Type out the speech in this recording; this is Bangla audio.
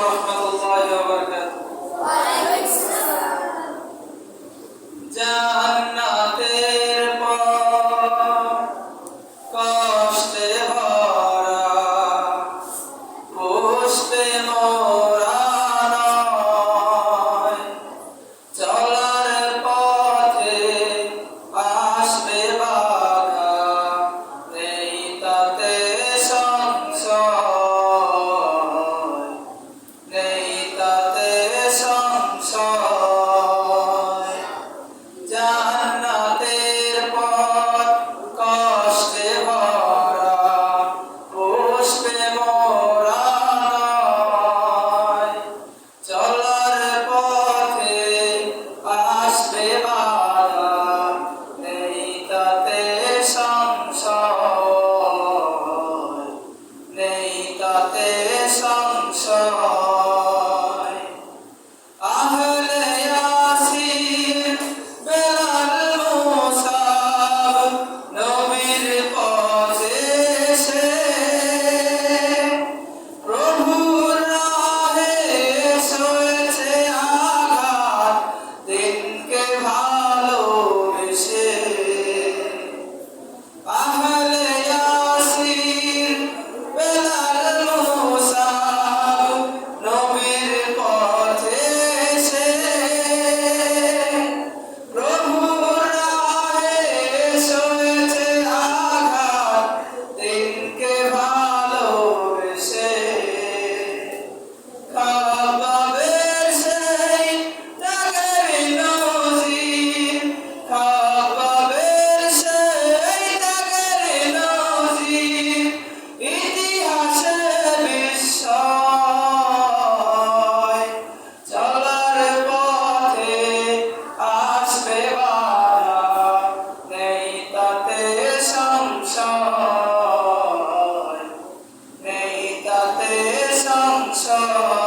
রাহমাতুল্লাহি ওয়া বারাকাতুহু। ওয়া আলাইকুম আসসালাম। জান্নাতের পথ কষ্টে ভরা, কষ্টে মোরা নয়, চলার পথে আসবে বাধা, নেই তাতে সংশয়, নেই তাতে সংশয়। জান্নাতের পথ কষ্টে ভরা, পুষ্পে মোরা নয়, চলার পথে আসবে বাধা, নেই তাতে সংশয়, নেই তাতে সংশয়। আহলে ইয়াসির বেলাল মুসাব নবীর পথে এসে প্রভুর রাহে সয়েছে আঘাত, দিনকে ভালোবেসে। আহলে ইয়াসির বেলাল মুসাব নবীর পথে এসে প্রভুর রাহে সয়েছে আঘাত, দিনকে ভালোবেসে। খাবাবের সেই ত্যাগের নজির, খাবাবের সেই ত্যাগের নজির, ইতিহাসে বিস্ময়। চলার পথে আসবে বাধা, নেই তাতে সংশয়, নেই তাতে সংশয়।